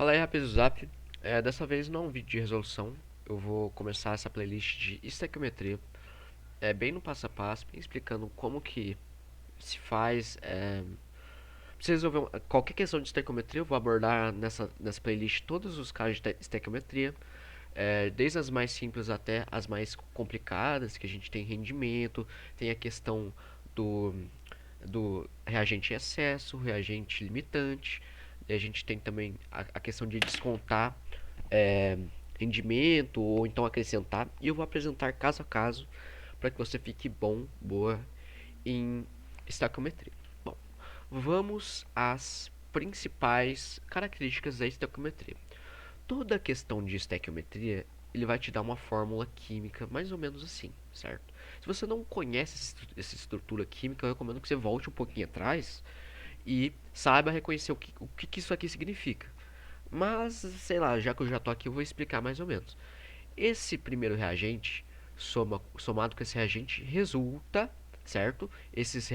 Fala aí, rapaz do Zap. Dessa vez não é um vídeo de resolução. Eu vou começar essa playlist de estequiometria. Bem no passo a passo, bem explicando como que se faz. Pra você resolver qualquer questão de estequiometria, eu vou abordar nessa playlist todos os casos de estequiometria. Desde as mais simples até as mais complicadas, que a gente tem rendimento, tem a questão do, do reagente em excesso, reagente limitante. E a gente tem também a questão de descontar é, rendimento ou então acrescentar. E eu vou apresentar caso a caso para que você fique boa em estequiometria. Bom, vamos às principais características da estequiometria. Toda questão de estequiometria ele vai te dar uma fórmula química mais ou menos assim, certo? Se você não conhece essa estrutura química, eu recomendo que você volte um pouquinho atrás e saiba reconhecer o que isso aqui significa. Mas, sei lá, já que eu já tô aqui, eu vou explicar mais ou menos. Esse primeiro reagente, somado com esse reagente, resulta, certo? Esses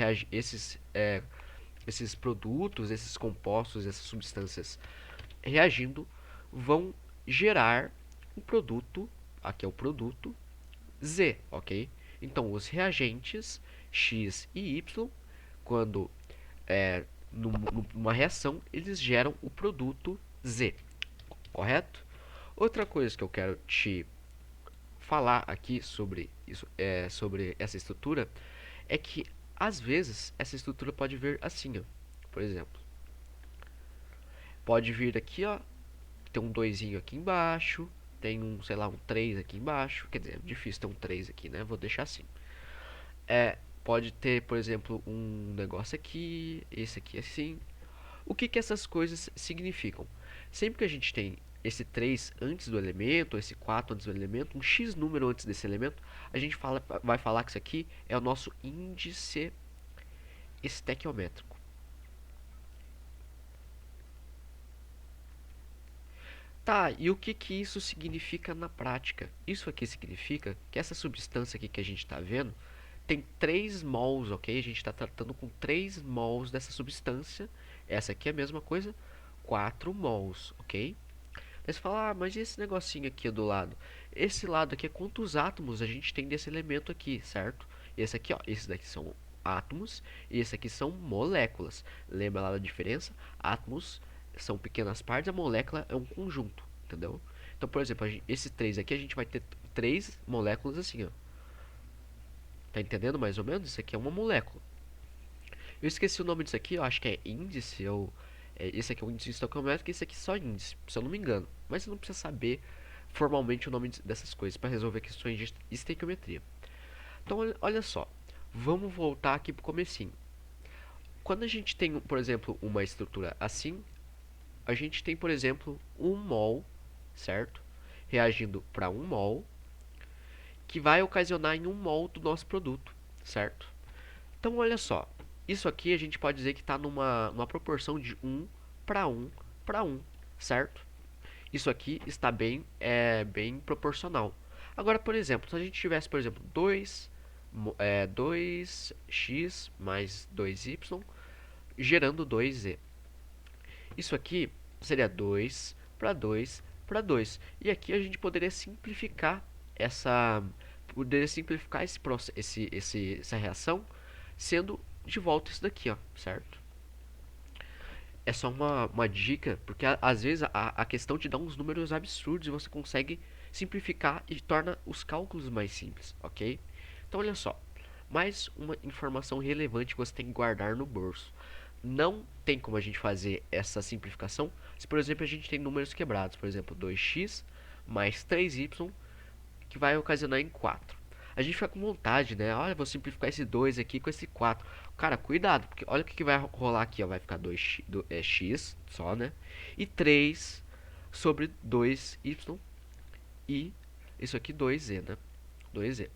produtos, esses compostos, essas substâncias reagindo vão gerar um produto, aqui é o produto, Z, ok? Então, os reagentes X e Y, quando é, numa reação, eles geram o produto Z, correto? Outra coisa que eu quero te falar aqui sobre isso, sobre essa estrutura, é que às vezes essa estrutura pode vir assim, ó. Por exemplo, pode vir aqui, ó, tem um 2 aqui embaixo, tem um, sei lá, um 3 aqui embaixo, quer dizer, é difícil ter um 3 aqui, né? Vou deixar assim. Pode ter, por exemplo, um negócio aqui, esse aqui assim. O que que essas coisas significam? Sempre que a gente tem esse 3 antes do elemento, esse 4 antes do elemento, um x número antes desse elemento, a gente vai falar que isso aqui é o nosso índice estequiométrico. Tá, e o que que isso significa na prática? Isso aqui significa que essa substância aqui que a gente está vendo tem 3 mols, ok? A gente está tratando com 3 mols dessa substância. Essa aqui é a mesma coisa, 4 mols, ok? Aí você fala, ah, mas e esse negocinho aqui do lado? Esse lado aqui é quantos átomos a gente tem desse elemento aqui, certo? Esse aqui, ó, esses daqui são átomos e esse aqui são moléculas. Lembra lá da diferença? Átomos são pequenas partes, a molécula é um conjunto, entendeu? Então, por exemplo, esse 3 aqui a gente vai ter 3 moléculas assim, ó. Tá entendendo mais ou menos? Isso aqui é uma molécula. Eu esqueci o nome disso aqui, eu acho que é índice, ou esse aqui é o índice estequiométrico e esse aqui é só índice, se eu não me engano. Mas você não precisa saber formalmente o nome dessas coisas para resolver questões de estequiometria. Então, olha só, vamos voltar aqui pro comecinho. Quando a gente tem, por exemplo, uma estrutura assim, a gente tem, por exemplo, um mol, certo? Reagindo para um mol, que vai ocasionar em um mol do nosso produto, certo? Então, olha só, isso aqui a gente pode dizer que está numa proporção de um para um, certo? Isso aqui está bem proporcional. Agora, por exemplo, se a gente tivesse, por exemplo, 2x mais 2y gerando 2z. Isso aqui seria 2 para 2 para 2. E aqui a gente poderia simplificar essa essa reação sendo de volta isso daqui, ó, certo? É só uma dica, porque às vezes a questão te dá uns números absurdos e você consegue simplificar e torna os cálculos mais simples, ok? Então olha só, mais uma informação relevante que você tem que guardar no bolso. Não tem como a gente fazer essa simplificação se, por exemplo, a gente tem números quebrados, por exemplo, 2x mais 3y, que vai ocasionar em 4. A gente fica com vontade, né? Olha, vou simplificar esse 2 aqui com esse 4. Cara, cuidado, porque olha o que vai rolar aqui, ó. Vai ficar 2x, x só, né? E 3 sobre 2y e isso aqui 2z, né? 2z.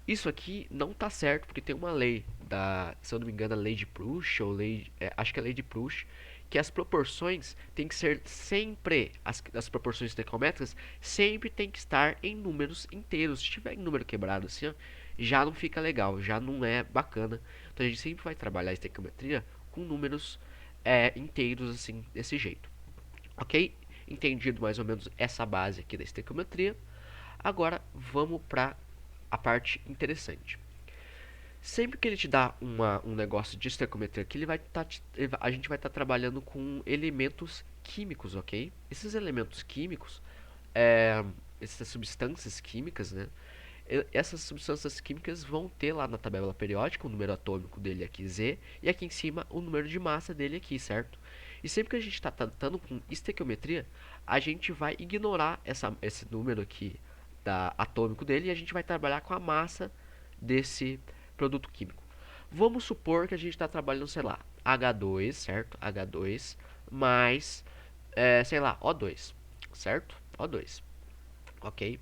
Isso aqui não tá certo porque tem uma lei da, se eu não me engano, a lei de Proust ou acho que é a lei de Proust, que as proporções tem que ser sempre as proporções estequiométricas sempre tem que estar em números inteiros. Se tiver em número quebrado assim, ó, já não fica legal, já não é bacana. Então a gente sempre vai trabalhar a estequiometria com números inteiros assim desse jeito, ok? entendido mais ou menos essa base aqui da estequiometria, agora vamos para a parte interessante. Sempre que ele te dá um negócio de estequiometria aqui, a gente vai estar trabalhando com elementos químicos, ok? Esses elementos químicos, é, essas substâncias químicas, né? Essas substâncias químicas vão ter lá na tabela periódica o número atômico dele aqui, Z, e aqui em cima o número de massa dele aqui, certo? E sempre que a gente está tratando com estequiometria, a gente vai ignorar esse número aqui atômico dele e a gente vai trabalhar com a massa desse produto químico. Vamos supor que a gente está trabalhando, sei lá, H2, certo? H2 mais, sei lá, O2, certo? O2, ok?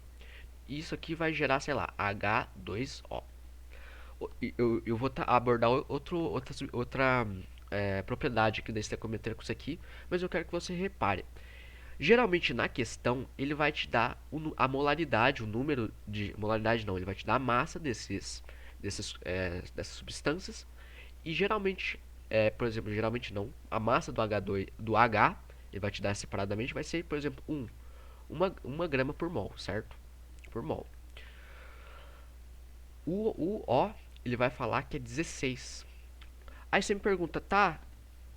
Isso aqui vai gerar, sei lá, H2O. Eu vou abordar outra propriedade aqui da estequiometria com isso aqui, mas eu quero que você repare. Geralmente na questão ele vai te dar a molaridade, o número de molaridade não, ele vai te dar a massa dessas substâncias e geralmente, por exemplo, geralmente não, a massa do H2 do H ele vai te dar separadamente, vai ser, por exemplo, uma grama por mol, certo? Por mol. O O ele vai falar que é 16. Aí você me pergunta, tá,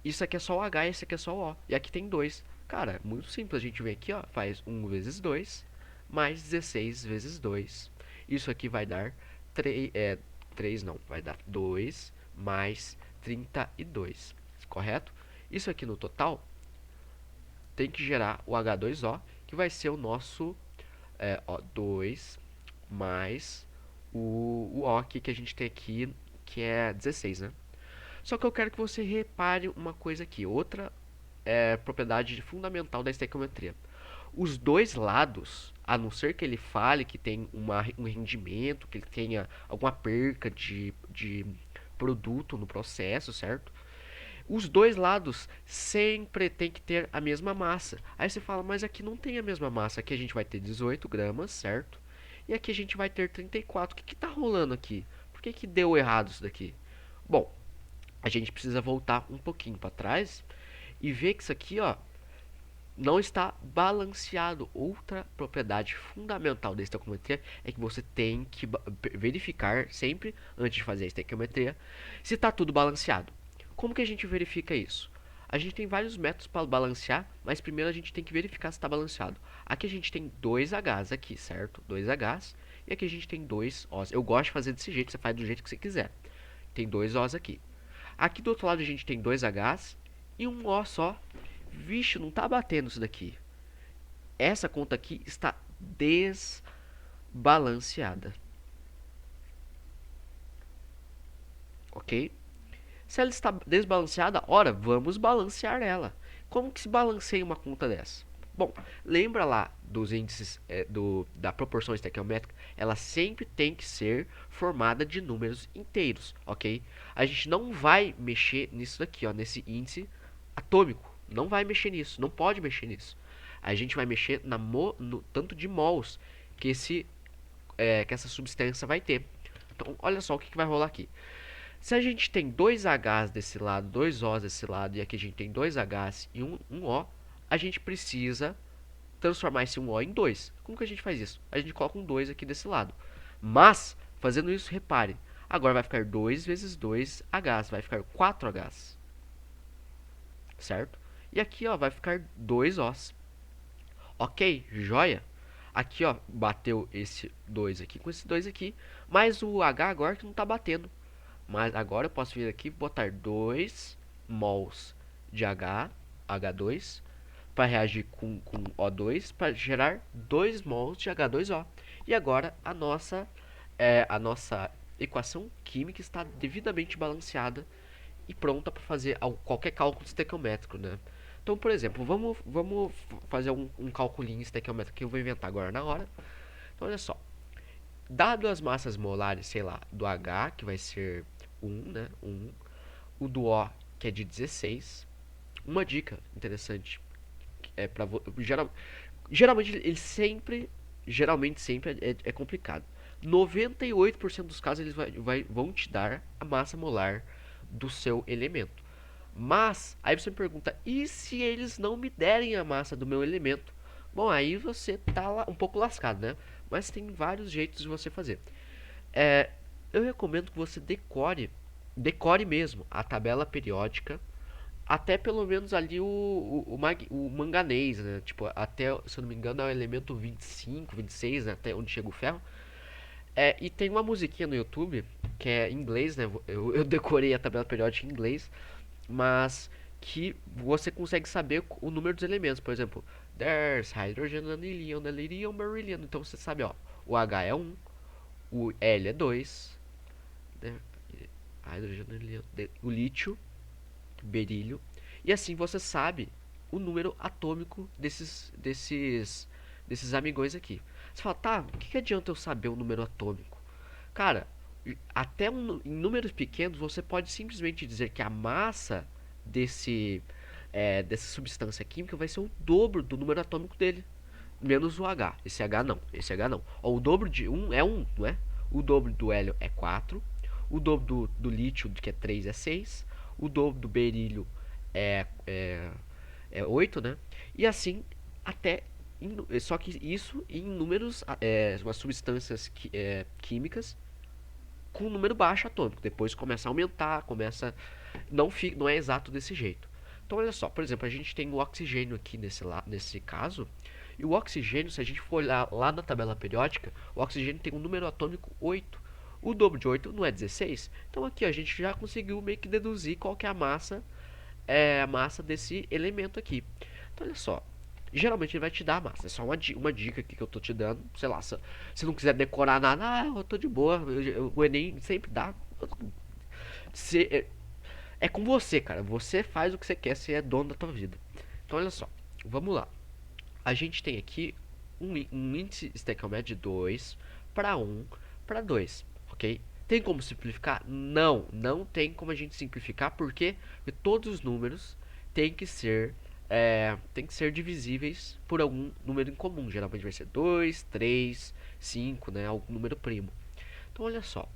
isso aqui é só o H, esse aqui é só o O. E aqui tem 2. Cara, muito simples. A gente vem aqui, ó, faz 1 vezes 2, mais 16 vezes 2. Isso aqui vai dar 3 não, vai dar 2 mais 32, correto? Isso aqui no total tem que gerar o H2O, que vai ser o nosso 2 mais o O aqui que a gente tem aqui, que é 16, né? Só que eu quero que você repare uma coisa aqui, outra propriedade fundamental da estequiometria. Os dois lados, a não ser que ele fale que tem um rendimento, que ele tenha alguma perca de produto no processo, certo? Os dois lados sempre tem que ter a mesma massa. Aí você fala, mas aqui não tem a mesma massa. Aqui a gente vai ter 18 gramas, certo? E aqui a gente vai ter 34. O que está rolando aqui? Por que deu errado isso daqui? Bom, a gente precisa voltar um pouquinho para trás e ver que isso aqui, ó, não está balanceado. Outra propriedade fundamental da estequiometria é que você tem que verificar sempre, antes de fazer a estequiometria, se está tudo balanceado. Como que a gente verifica isso? A gente tem vários métodos para balancear, mas primeiro a gente tem que verificar se está balanceado. Aqui a gente tem dois Hs aqui, certo? Dois Hs. E aqui a gente tem dois Os. Eu gosto de fazer desse jeito, você faz do jeito que você quiser. Tem dois Os aqui. Aqui do outro lado a gente tem dois Hs e um O só. Vixe, não tá batendo isso daqui. Essa conta aqui está desbalanceada. Ok? Se ela está desbalanceada, ora, vamos balancear ela. Como que se balanceia uma conta dessa? Bom, lembra lá dos índices da proporção estequiométrica? Ela sempre tem que ser formada de números inteiros, ok? A gente não vai mexer nisso daqui, ó, nesse índice atômico. Não vai mexer nisso, não pode mexer nisso. A gente vai mexer no tanto de mols que essa substância vai ter. Então, olha só o que vai rolar aqui. Se a gente tem dois Hs desse lado, dois Os desse lado, e aqui a gente tem dois Hs e um O, a gente precisa transformar esse um O em 2. Como que a gente faz isso? A gente coloca um 2 aqui desse lado. Mas, fazendo isso, repare, agora vai ficar 2 vezes 2 Hs, vai ficar 4 Hs. Certo? E aqui, ó, vai ficar 2 Os. Ok, joia? Aqui, ó, bateu esse 2 aqui com esse 2 aqui, mas o H agora que não está batendo. Mas agora eu posso vir aqui e botar 2 mols de H2, para reagir com O2, para gerar 2 mols de H2O. E agora a nossa equação química está devidamente balanceada e pronta para fazer qualquer cálculo estequiométrico, né? Então, por exemplo, vamos fazer um calculinho estequiométrico que eu vou inventar agora na hora. Então, olha só. Dado as massas molares, sei lá, do H, que vai ser 1, né? 1, o do O, que é de 16. Uma dica interessante é para geralmente ele sempre é complicado. 98% dos casos eles vão te dar a massa molar do seu elemento. Mas, aí você me pergunta, e se eles não me derem a massa do meu elemento? Bom, aí você tá um pouco lascado, né? Mas tem vários jeitos de você fazer. É, eu recomendo que você decore mesmo a tabela periódica, até pelo menos ali o manganês, né? Tipo, até, se eu não me engano, é o elemento 25, 26, né? Até onde chega o ferro. E tem uma musiquinha no YouTube, que é em inglês, né? Eu decorei a tabela periódica em inglês, mas que você consegue saber o número dos elementos. Por exemplo, there's hydrogen, anilium, delirium, beryllium. Então você sabe, ó, o H é 1, o L é 2, né? Hydrogen, anilium, o lítio, berílio. E assim você sabe o número atômico desses amigões aqui. Você fala, tá, o que adianta eu saber o número atômico? Cara, até em números pequenos você pode simplesmente dizer que a massa dessa substância química vai ser o dobro do número atômico dele, menos o H. Esse H não, esse H não. Ó, o dobro de um é 1, não é? O dobro do hélio é 4, o dobro do lítio, que é 3, é 6, o dobro do berílio é, é, é 8, né? E assim até. Só que isso em números, umas substâncias químicas com um número baixo atômico. Depois começa a aumentar, começa. Não é exato desse jeito. Então, olha só, por exemplo, a gente tem o oxigênio aqui nesse caso. E o oxigênio, se a gente for olhar lá na tabela periódica, o oxigênio tem um número atômico 8. O dobro de 8 não é 16. Então aqui ó, a gente já conseguiu meio que deduzir qual que é a massa desse elemento aqui. Então olha só, geralmente ele vai te dar a massa. É só uma dica aqui que eu tô te dando. Sei lá, se não quiser decorar nada, eu tô de boa. O Enem sempre dá. Se, é com você, cara. Você faz o que você quer, você é dono da tua vida. Então olha só, vamos lá. A gente tem aqui um índice estequiométrico de 2 para 1 para 2, ok? Tem como simplificar? Não, não tem como a gente simplificar, porque todos os números têm tem que ser divisíveis por algum número em comum. Geralmente vai ser 2, 3, 5, né? Algum número primo. Então olha só,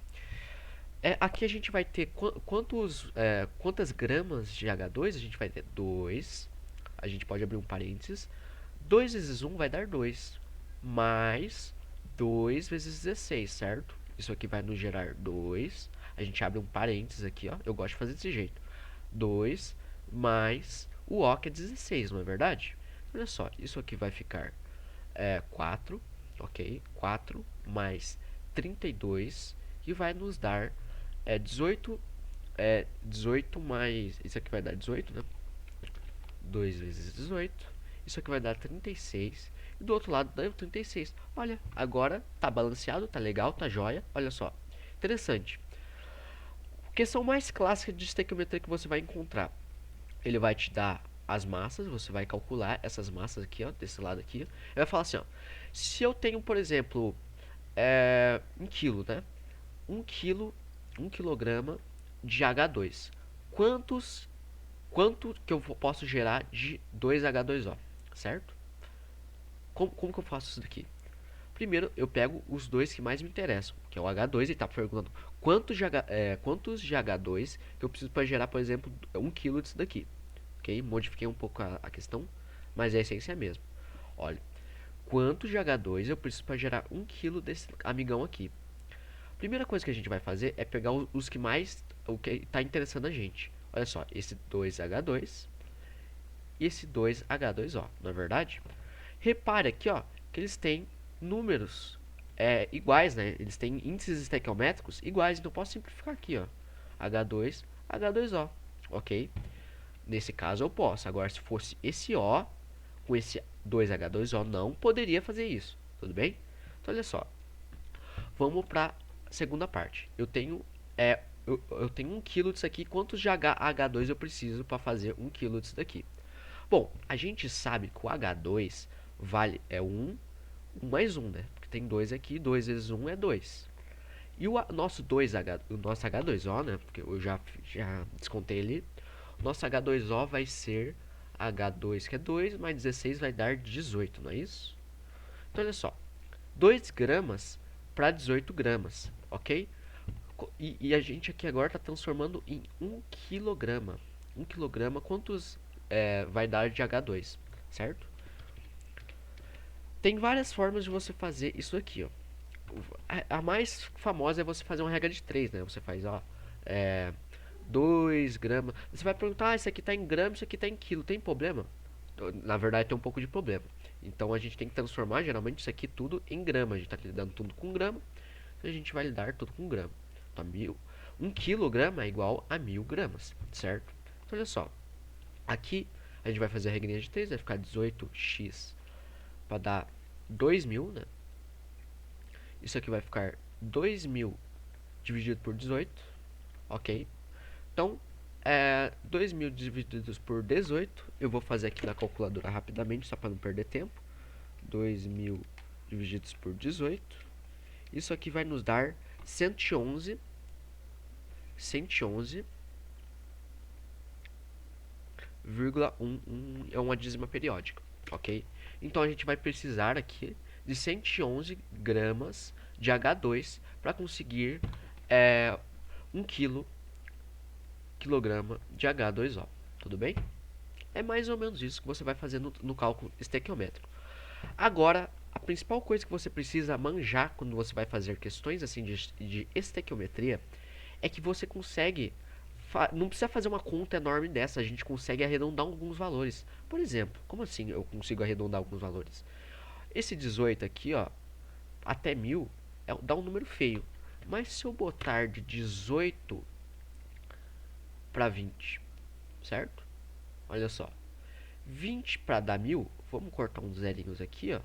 aqui a gente vai ter quantas gramas de H2? A gente vai ter 2. A gente pode abrir um parênteses. 2 vezes 1 vai dar 2. Mais 2 vezes 16, certo? Isso aqui vai nos gerar 2. A gente abre um parênteses aqui, ó. Eu gosto de fazer desse jeito. 2 mais o O, que é 16, não é verdade? Olha só, isso aqui vai ficar 4, ok? 4 mais 32 e vai nos dar 18, 18 mais, isso aqui vai dar 18, né? 2 vezes 18, isso aqui vai dar 36, e do outro lado dá 36. Olha, agora tá balanceado, tá legal, tá joia, olha só. Interessante. Questão mais clássica de estequiometria que você vai encontrar. Ele vai te dar as massas, você vai calcular essas massas aqui, ó, desse lado aqui. Ele vai falar assim, ó, se eu tenho, por exemplo, 1 quilo, né? 1 quilo, 1 quilograma de H2. Quanto que eu posso gerar de 2H2O, certo? Como que eu faço isso daqui? Primeiro, eu pego os dois que mais me interessam, que é o H2, e está perguntando quantos de H2 que eu preciso para gerar, por exemplo, 1 kg disso daqui. Ok? Modifiquei um pouco a questão, mas a essência é a mesma. Olha, quantos de H2 eu preciso para gerar 1 kg desse amigão aqui? Primeira coisa que a gente vai fazer é pegar os que mais, o que está interessando a gente. Olha só, esse 2H2 e esse 2H2O, não é verdade? Repare aqui, ó, que eles têm números iguais, né? Eles têm índices estequiométricos iguais, então eu posso simplificar aqui, ó. H2, H2O, ok? Nesse caso eu posso. Agora, se fosse esse O com esse 2H2O, não poderia fazer isso, tudo bem? Então, olha só. Vamos para a segunda parte. Eu tenho 1 kg disso aqui. Quantos de H2 eu preciso para fazer 1 kg disso daqui? Bom, a gente sabe que o H2 é 1 mais 1, né? Porque tem 2 aqui, 2 vezes 1 é 2. E o nosso H2O, né? Porque eu já descontei ele. O nosso H2O vai ser H2, que é 2, mais 16 vai dar 18, não é isso? Então, olha só. 2 gramas para 18 gramas, ok? E a gente aqui agora está transformando em 1 quilograma. 1 quilograma, quantos vai dar de H2, certo? Tem várias formas de você fazer isso aqui, ó. A mais famosa é você fazer uma regra de 3, né? Você faz, ó, 2 gramas. Você vai perguntar, isso aqui tá em gramas, isso aqui tá em quilo. Tem problema? Na verdade, tem um pouco de problema. Então, a gente tem que transformar, geralmente, isso aqui tudo em grama. A gente tá lidando tudo com grama, então a gente vai lidar tudo com grama. Então, 1 quilograma é igual a 1000 gramas, certo? Então, olha só. Aqui, a gente vai fazer a regrinha de 3, vai ficar 18x para dar 2000, né? Isso aqui vai ficar 2000 dividido por 18, ok? Então, 2000 divididos por 18, eu vou fazer aqui na calculadora rapidamente, só para não perder tempo. 2000 divididos por 18, isso aqui vai nos dar 111, 111,11, é uma dízima periódica, ok? Então, a gente vai precisar aqui de 111 gramas de H2 para conseguir 1 quilograma de H2O, tudo bem? É mais ou menos isso que você vai fazer no cálculo estequiométrico. Agora, a principal coisa que você precisa manjar quando você vai fazer questões assim de estequiometria é que você consegue, não precisa fazer uma conta enorme dessa, a gente consegue arredondar alguns valores. Por exemplo, como assim eu consigo arredondar alguns valores? Esse 18 aqui, ó, até 1000, dá um número feio. Mas se eu botar de 18 para 20, certo? Olha só. 20 para dar 1000, vamos cortar uns zerinhos aqui, ó.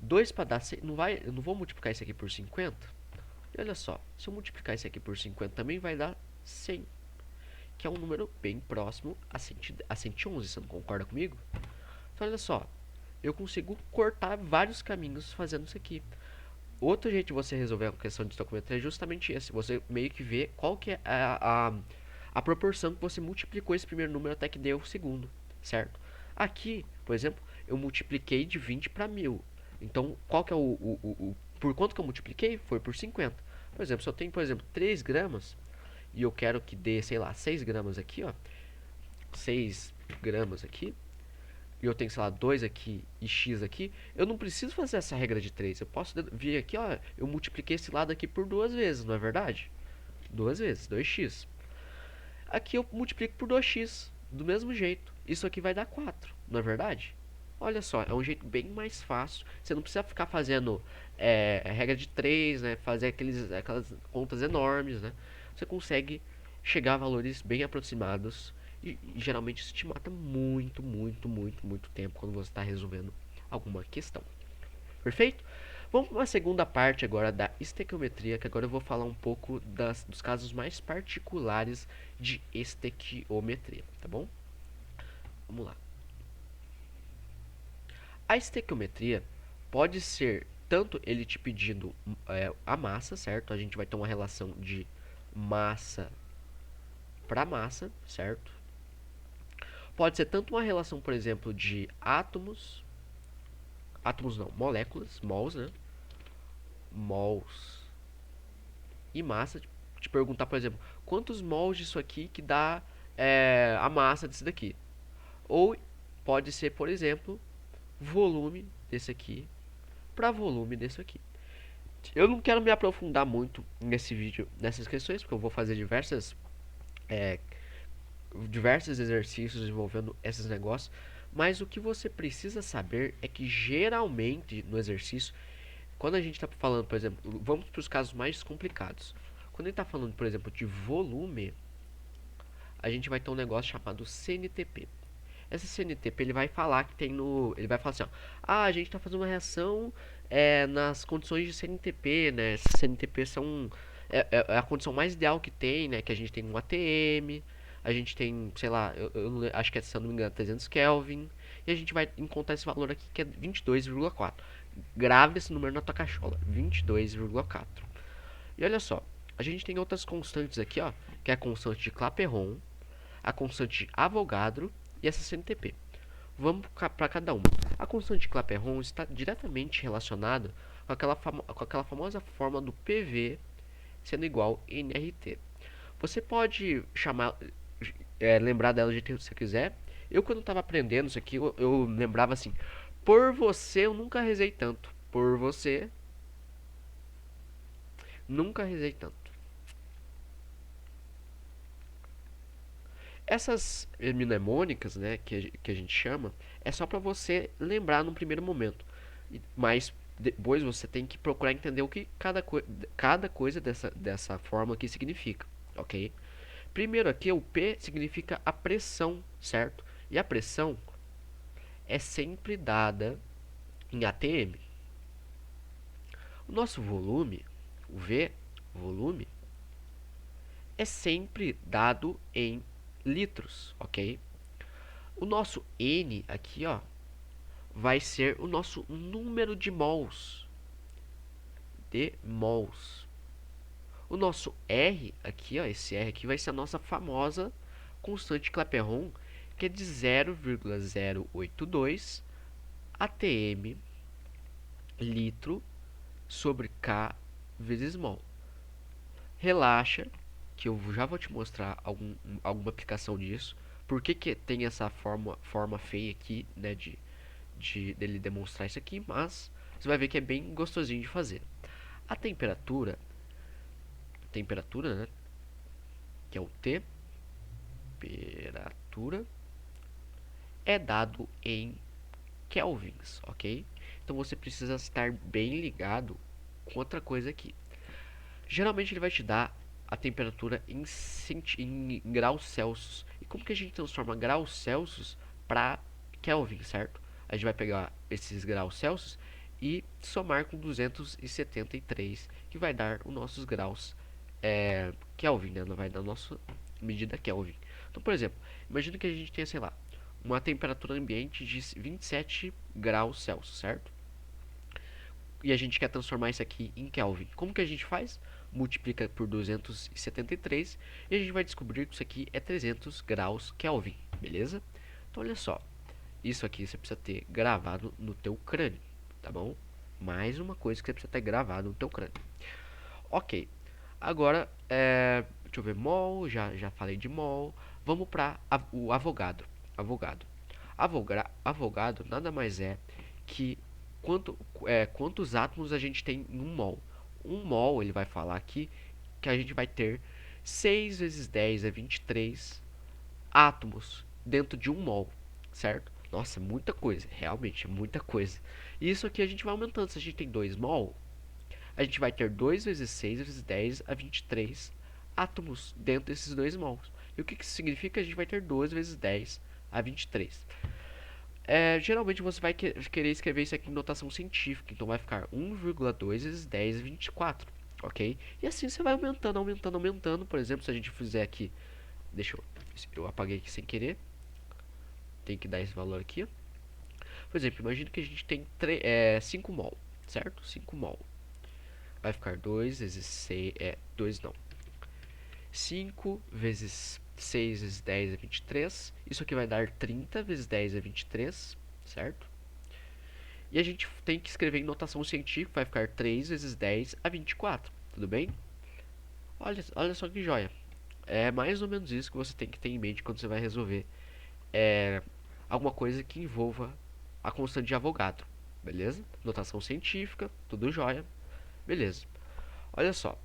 2 para dar 100, eu não vou multiplicar isso aqui por 50. E olha só, se eu multiplicar isso aqui por 50 também vai dar 100, que é um número bem próximo a 111, você não concorda comigo? Então olha só, eu consigo cortar vários caminhos fazendo isso aqui. Outro jeito de você resolver a questão de estequiometria é justamente esse. Você meio que vê qual que é a proporção que você multiplicou esse primeiro número até que deu o segundo, certo? Aqui, por exemplo, eu multipliquei de 20 para 1000. Então, qual que é por quanto que eu multipliquei? Foi por 50. Por exemplo, se eu tenho, por exemplo, 3 gramas e eu quero que dê, sei lá, 6 gramas aqui, ó. 6 gramas aqui. E eu tenho, sei lá, 2 aqui e x aqui, eu não preciso fazer essa regra de 3. Eu posso vir aqui, ó, eu multipliquei esse lado aqui por 2 vezes, não é verdade? 2 vezes, 2x. Aqui eu multiplico por 2x, do mesmo jeito. Isso aqui vai dar 4, não é verdade? Olha só, é um jeito bem mais fácil. Você não precisa ficar fazendo regra de 3, né? Fazer aquelas contas enormes, né? Você consegue chegar a valores bem aproximados. E geralmente isso te mata muito, muito, muito, muito tempo quando você está resolvendo alguma questão. Perfeito? Vamos para a segunda parte agora da estequiometria, que agora eu vou falar um pouco dos casos mais particulares de estequiometria, tá bom? Vamos lá. A estequiometria pode ser tanto ele te pedindo a massa, certo? A gente vai ter uma relação de massa para massa, certo? Pode ser tanto uma relação, por exemplo, de átomos não, moléculas, mols, né? Mols e massa. Te perguntar, por exemplo, quantos mols disso aqui que dá a massa desse daqui. Ou pode ser, por exemplo, volume desse aqui para volume desse aqui. Eu não quero me aprofundar muito nesse vídeo, nessas questões, porque eu vou fazer diversos exercícios envolvendo esses negócios. Mas o que você precisa saber é que geralmente no exercício, quando a gente está falando, por exemplo, vamos para os casos mais complicados. Quando ele está falando, por exemplo, de volume, a gente vai ter um negócio chamado CNTP. Essa CNTP ele vai falar que tem no, ele vai falar assim, ó, a gente está fazendo uma reação nas condições de CNTP, né? Essas CNTP são a condição mais ideal que tem, né? Que a gente tem um ATM, a gente tem, sei lá, eu acho que se eu não me engano, 300 Kelvin, e a gente vai encontrar esse valor aqui que é 22,4. Grave esse número na tua cachola, 22,4. E olha só, a gente tem outras constantes aqui, ó, que é a constante de Clapeyron, a constante de Avogadro e essa CNTP. Vamos para cada uma. A constante de Clapeyron está diretamente relacionada com aquela famosa forma do PV sendo igual a nRT. Você pode chamar, lembrar dela do jeito que você quiser. Eu, quando estava aprendendo isso aqui, eu lembrava assim: por você eu nunca rezei tanto. Por você, nunca rezei tanto. Essas mnemônicas, né, que a gente chama, é só para você lembrar no primeiro momento. Mas depois você tem que procurar entender o que cada coisa dessa forma aqui significa, ok? Primeiro aqui, o P significa a pressão, certo? E a pressão é sempre dada em ATM. O nosso volume, o V, volume, é sempre dado em litros, ok? O nosso N aqui, ó, vai ser o nosso número de mols. De mols. O nosso R aqui, ó, esse R aqui vai ser a nossa famosa constante Clapeyron, que é de 0,082 atm litro sobre K vezes mol. Relaxa, que eu já vou te mostrar alguma aplicação disso. Por que tem essa forma feia aqui, né, dele demonstrar isso aqui, mas você vai ver que é bem gostosinho de fazer. A temperatura, né, que é o T, temperatura, é dado em kelvins, ok? Então você precisa estar bem ligado com outra coisa aqui. Geralmente ele vai te dar a temperatura em graus Celsius. E como que a gente transforma graus Celsius para Kelvin, certo? A gente vai pegar esses graus Celsius e somar com 273, que vai dar os nossos graus Kelvin, né? Não vai dar a nossa medida Kelvin. Então, por exemplo, imagina que a gente tenha, sei lá, uma temperatura ambiente de 27 graus Celsius, certo? E a gente quer transformar isso aqui em Kelvin. Como que a gente faz? Multiplica por 273 e a gente vai descobrir que isso aqui é 300 graus Kelvin, beleza? Então olha só, isso aqui você precisa ter gravado no teu crânio, tá bom? Mais uma coisa que você precisa ter gravado no teu crânio. Ok, agora, deixa eu ver, mol, já falei de mol. Vamos para o avogado. Avogado. Avogado nada mais é que quantos átomos a gente tem em um mol. Um mol, ele vai falar aqui que a gente vai ter 6 vezes 10 é 23 átomos dentro de um mol, certo? Nossa, muita coisa, realmente, muita coisa. E isso aqui a gente vai aumentando. Se a gente tem 2 mol, a gente vai ter 2 vezes 6 vezes 10 a 23 átomos dentro desses 2 mols. E o que isso significa? A gente vai ter 2 vezes 10 a 23. Geralmente você vai querer escrever isso aqui em notação científica, então vai ficar 1,2 vezes 10 a 24, ok? E assim você vai aumentando, aumentando, aumentando. Por exemplo, se a gente fizer aqui, deixa eu apaguei aqui sem querer, tem que dar esse valor aqui. Por exemplo, imagina que a gente tem 5 mol, certo? 5 mol. Vai ficar 2 vezes 6, 2 não. 5 vezes 6 vezes 10 é 23. Isso aqui vai dar 30 vezes 10 é 23, certo? E a gente tem que escrever em notação científica, vai ficar 3 vezes 10 a 24, tudo bem? Olha só que joia. É mais ou menos isso que você tem que ter em mente quando você vai resolver alguma coisa que envolva a constante de Avogadro, beleza? Notação científica, tudo jóia, beleza. Olha só,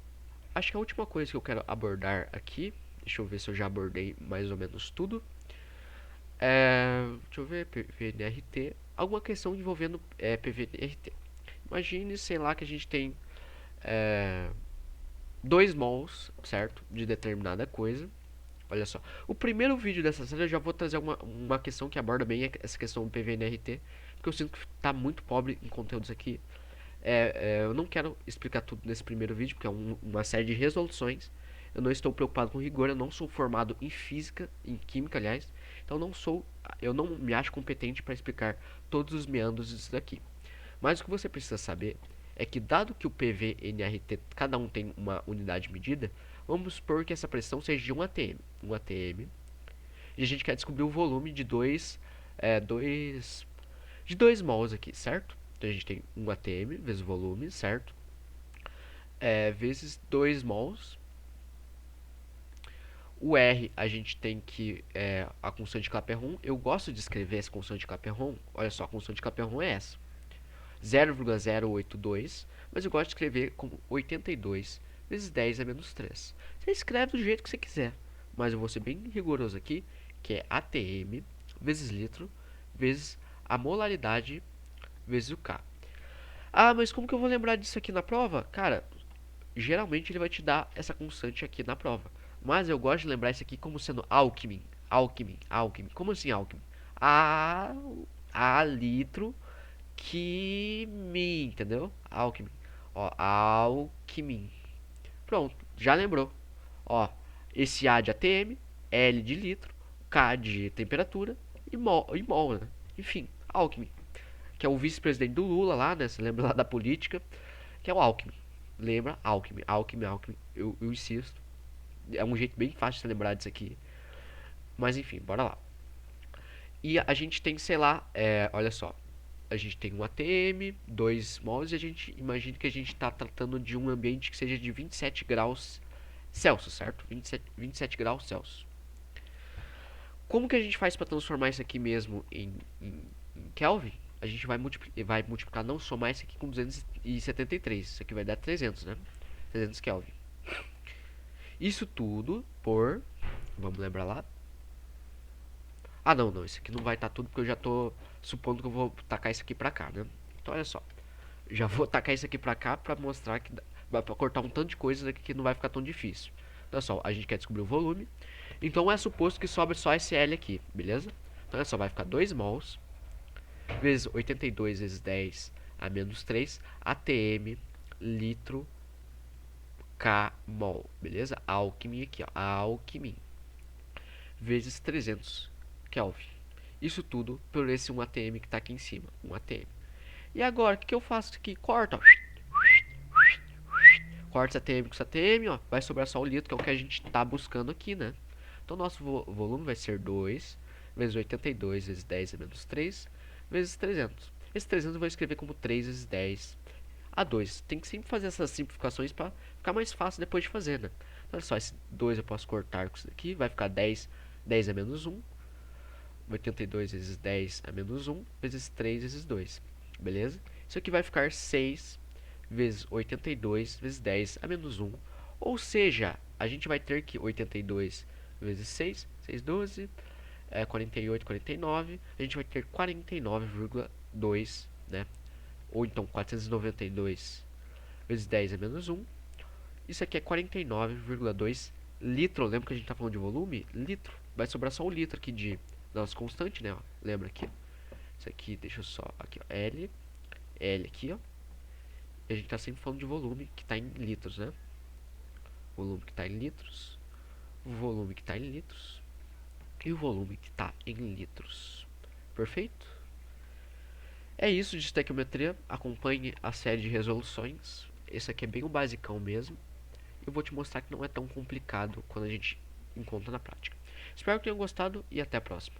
acho que a última coisa que eu quero abordar aqui, deixa eu ver se eu já abordei mais ou menos tudo. Deixa eu ver, PVNRT, alguma questão envolvendo PVNRT. Imagine, sei lá, que a gente tem 2 mols, certo? De determinada coisa. Olha só. O primeiro vídeo dessa série eu já vou trazer uma questão que aborda bem essa questão do PVNRT. Porque eu sinto que está muito pobre em conteúdos aqui. Eu não quero explicar tudo nesse primeiro vídeo, porque é uma série de resoluções. Eu não estou preocupado com rigor, eu não sou formado em física, em química, aliás. Então eu não me acho competente para explicar todos os meandros disso daqui. Mas o que você precisa saber é que, dado que o PV e NRT cada um tem uma unidade de medida, vamos supor que essa pressão seja de 1 atm. 1 atm. E a gente quer descobrir o volume de 2 mols aqui, certo? Então a gente tem 1 atm vezes o volume, certo? Vezes 2 mols. O R a gente tem que a constante de Clapeyron. Eu gosto de escrever essa constante de Clapeyron. Olha só, a constante de Clapeyron é essa: 0,082, mas eu gosto de escrever como 82 vezes 10 a menos 3. Você escreve do jeito que você quiser, mas eu vou ser bem rigoroso aqui, que é ATM vezes litro vezes a molaridade vezes o K. Ah, mas como que eu vou lembrar disso aqui na prova? Cara, geralmente ele vai te dar essa constante aqui na prova. Mas eu gosto de lembrar isso aqui como sendo alquimim, alquimim, alquimim. Como assim alquimim? A, a litro Alquimim, entendeu? Alquimim. Ó, alquimim. Pronto, já lembrou. Ó, esse A de ATM, L de litro, K de temperatura e mol, né? Enfim, Alckmin, que é o vice-presidente do Lula lá, né? Você lembra lá da política, que é o Alckmin. Lembra? Alckmin, Alckmin, Alckmin. Eu insisto. É um jeito bem fácil de você lembrar disso aqui. Mas enfim, bora lá. E a gente tem, sei lá, olha só. A gente tem um ATM, 2 mols e a gente imagina que a gente está tratando de um ambiente que seja de 27 graus Celsius, certo? 27 graus Celsius. Como que a gente faz para transformar isso aqui mesmo em Kelvin? A gente vai multiplicar, não somar isso aqui com 273. Isso aqui vai dar 300, né? 300 Kelvin. Isso tudo por... Vamos lembrar lá. Ah, não, não. Isso aqui não vai estar tudo porque eu já tô supondo que eu vou tacar isso aqui pra cá, né? Então, olha só. Já vou tacar isso aqui pra cá pra mostrar que vai pra cortar um tanto de coisas aqui que não vai ficar tão difícil. Olha só, a gente quer descobrir o volume. Então é suposto que sobre só esse L aqui, beleza? Então olha só, vai ficar 2 mols vezes 82 vezes 10 a menos 3 ATM litro K mol, beleza? Alquimim aqui, ó, alquimim vezes 300 Kelvin. Isso tudo por esse 1 ATM que está aqui em cima, 1 ATM. E agora, o que eu faço aqui? Corta, ó. Corta esse ATM com esse ATM, ó. Vai sobrar só o litro, que é o que a gente está buscando aqui, né? Então, nosso volume vai ser 2 vezes 82 vezes 10 a menos 3 vezes 300. Esse 300 eu vou escrever como 3 vezes 10 a 2. Tem que sempre fazer essas simplificações para ficar mais fácil depois de fazer, né? Então, olha só, esse 2 eu posso cortar com isso daqui. Vai ficar 10, 10 a menos 1. 82 vezes 10 a menos 1 vezes 3 vezes 2. Beleza? Isso aqui vai ficar 6 vezes 82 vezes 10 a menos 1. Ou seja, a gente vai ter que 82 vezes 6, 6, 12, 48, 49. A gente vai ter 49,2, né? Ou então 492 vezes 10 a menos 1. Isso aqui é 49,2 litro. Lembra que a gente está falando de volume? Litro. Vai sobrar só o litro aqui de nossa constante, né? Ó. Lembra aqui. Isso aqui, deixa eu só. Aqui, ó. L. L aqui, ó. E a gente está sempre falando de volume que está em litros, né? Volume que está em litros. Volume que está em litros. E o volume que está em litros. Perfeito? É isso de estequiometria. Acompanhe a série de resoluções. Esse aqui é bem o basicão mesmo. Eu vou te mostrar que não é tão complicado quando a gente encontra na prática. Espero que tenham gostado e até a próxima.